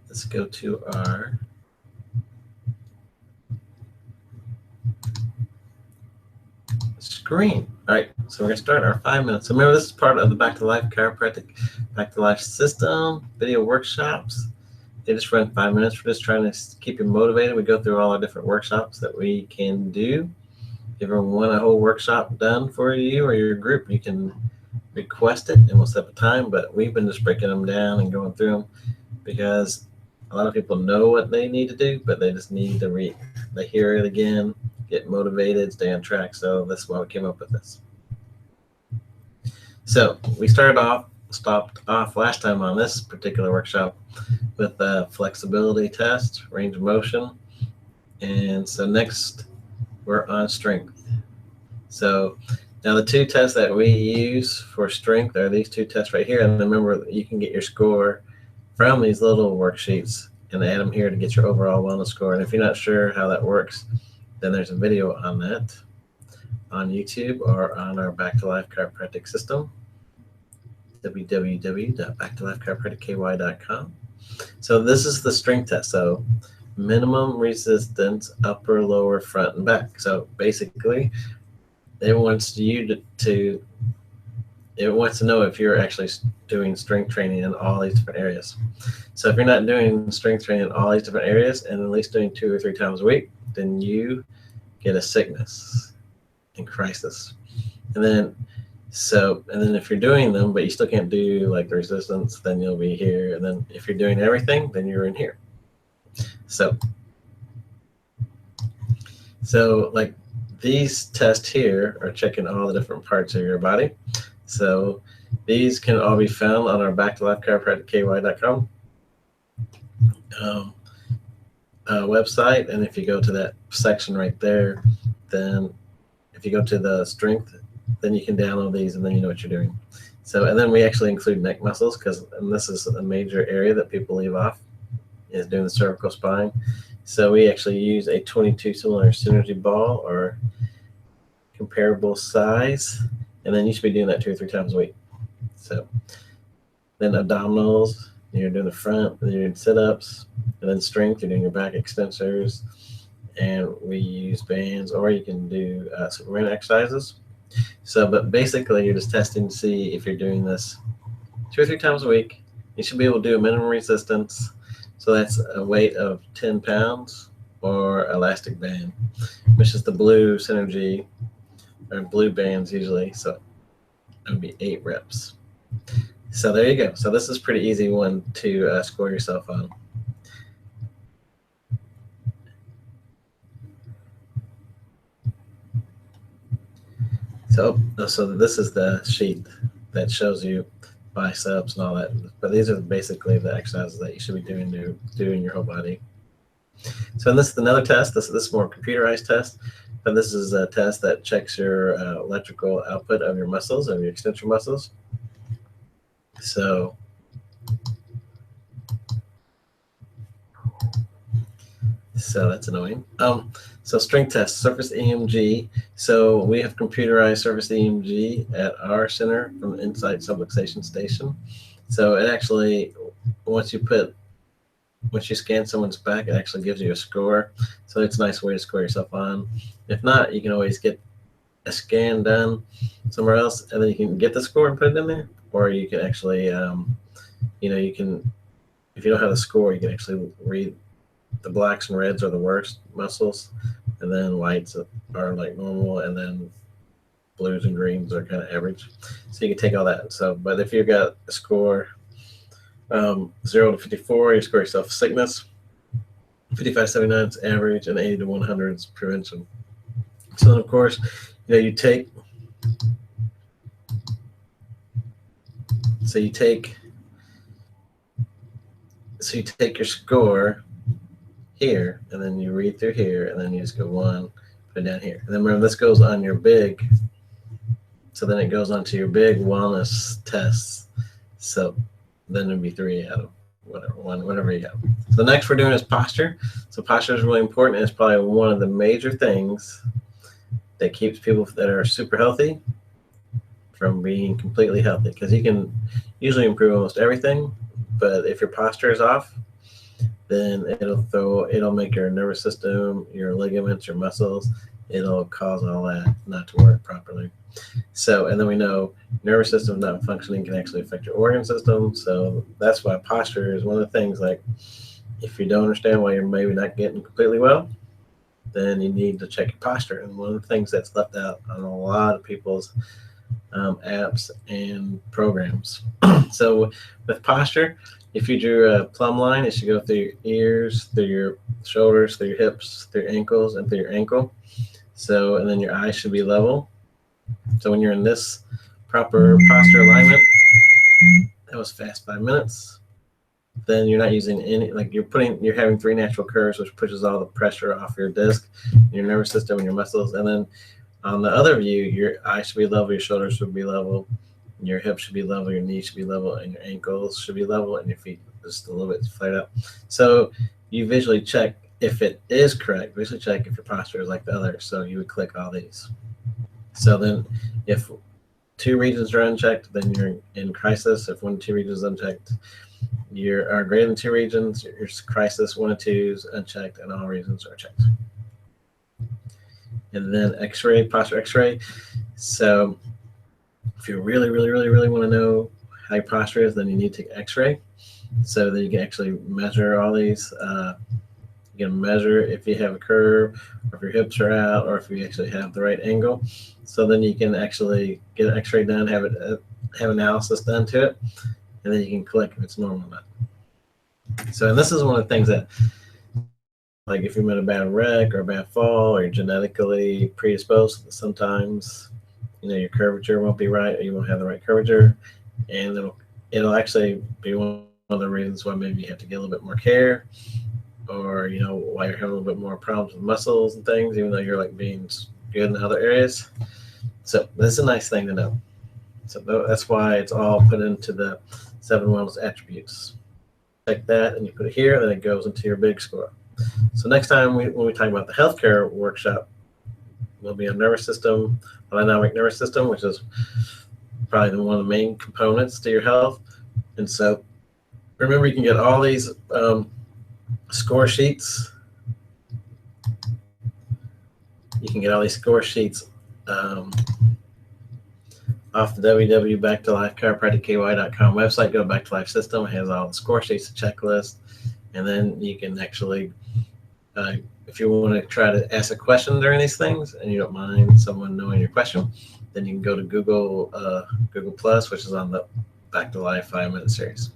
let's go to our screen. All right, so we're gonna start our 5 minutes. So remember, this is part of the Back to Life Chiropractic Back to Life system video workshops. They just run 5 minutes. We're just trying to keep you motivated. We go through all our different workshops that we can do. If you ever want a whole workshop done for you or your group, you can request it and we'll set up a time. But we've been just breaking them down and going through them because a lot of people know what they need to do, but they just need to they hear it again, get motivated, stay on track. So that's why we came up with this. So we stopped off last time on this particular workshop with a flexibility test, range of motion. And so next we're on strength. So now the two tests that we use for strength are these two tests right here. And remember, you can get your score from these little worksheets and add them here to get your overall wellness score. And if you're not sure how that works, then there's a video on that on YouTube or on our Back to Life Chiropractic system, www.backtolifechiropracticky.com. So this is the strength test. So minimum resistance, upper, lower, front, and back. So basically, it wants you it wants to know if you're actually doing strength training in all these different areas. So if you're not doing strength training in all these different areas and at least doing 2 or 3 times a week, then you get a sickness and crisis. And then if you're doing them, but you still can't do like the resistance, then you'll be here. And then if you're doing everything, then you're in here. So like these tests here are checking all the different parts of your body. So these can all be found on our backtolifechiropracticky.com website. And if you go to that section right there, then if you go to the strength, then you can download these and then you know what you're doing. So, and then we actually include neck muscles and this is a major area that people leave off, is doing the cervical spine. So we actually use a 22 cylinder synergy ball or comparable size, and then you should be doing that 2 or 3 times a week. So then abdominals, you're doing the front, then you're doing sit-ups, and then strength, you're doing your back extensors, and we use bands, or you can do Superman exercises. So, but basically you're just testing to see if you're doing this 2 or 3 times a week. You should be able to do a minimum resistance. So that's a weight of 10 pounds or elastic band, which is the blue synergy or blue bands usually. So it would be 8 reps. So there you go. So this is pretty easy one to score yourself on. So this is the sheet that shows you biceps and all that. But these are basically the exercises that you should be doing to do in your whole body. So this is another test. This is more computerized test. But this is a test that checks your electrical output of your muscles, of your extension muscles. So that's annoying. So strength test, surface EMG. So we have computerized surface EMG at our center from the inside subluxation station. So it actually, once you scan someone's back, it actually gives you a score. So it's a nice way to score yourself on. If not, you can always get a scan done somewhere else, and then you can get the score and put it in there. Or you can actually, you can, if you don't have the score, you can actually read the blacks and reds are the worst muscles, and then whites are like normal, and then blues and greens are kind of average. So you can take all that. So, but if you've got a score 0 to 54, you score yourself sickness. 55 to 79 is average, and 80 to 100 is prevention. So then, of course, you take your score here, and then you read through here, and then you just go 1, put it down here. And then remember, this goes on your big, so then it goes on to your big wellness tests. So then it'd be 3 out of whatever you got. So next we're doing is posture. So posture is really important. It's probably one of the major things that keeps people that are super healthy from being completely healthy, because you can usually improve almost everything, but if your posture is off, then it'll make your nervous system, your ligaments, your muscles, it'll cause all that not to work properly. So, and then we know nervous system not functioning can actually affect your organ system. So that's why posture is one of the things. Like, if you don't understand why you're maybe not getting completely well, then you need to check your posture. And one of the things that's left out on a lot of people's apps and programs. So with posture, if you drew a plumb line, it should go through your ears, through your shoulders, through your hips, through your ankles, and through your ankle. So, and then your eyes should be level. So when you're in this proper posture alignment, that was fast 5 minutes. Then you're not using any, like you're having 3 natural curves, which pushes all the pressure off your disc, your nervous system, and your muscles. And then on the other view, your eyes should be level, your shoulders should be level, your hips should be level, your knees should be level, and your ankles should be level, and your feet just a little bit flared out. So you visually check if it is correct. Visually check if your posture is like the other. So you would click all these. So then if 2 regions are unchecked, then you're in crisis. If 1 of 2 regions is unchecked, you are greater than 2 regions, your crisis. 1 of 2 is unchecked, and all regions are checked. And then X-ray, posture X-ray. So if you really want to know how your posture is, then you need to take X-ray so that you can actually measure all these. You can measure if you have a curve, or if your hips are out, or if you actually have the right angle. So then you can actually get an X-ray done, have analysis done to it, and then you can click if it's normal or not. So, and this is one of the things that, like, if you're in a bad wreck or a bad fall, or you're genetically predisposed, sometimes, your curvature won't be right, or you won't have the right curvature, and it'll actually be one of the reasons why maybe you have to get a little bit more care, or why you're having a little bit more problems with muscles and things, even though you're like being good in other areas. So this is a nice thing to know. So that's why it's all put into the 7 wellness attributes. Take that and you put it here, then it goes into your big score. So next time when we talk about the healthcare workshop, we'll be on nervous system, autonomic nervous system, which is probably one of the main components to your health. And so remember, you can get all these score sheets. You can get all these score sheets off the www.backtolifechiropracticky.com website. Go to Back to Life System. It has all the score sheets, a checklist, and then you can actually, if you want to try to ask a question during these things and you don't mind someone knowing your question, then you can go to Google Plus, which is on the Back to Life 5-minute series.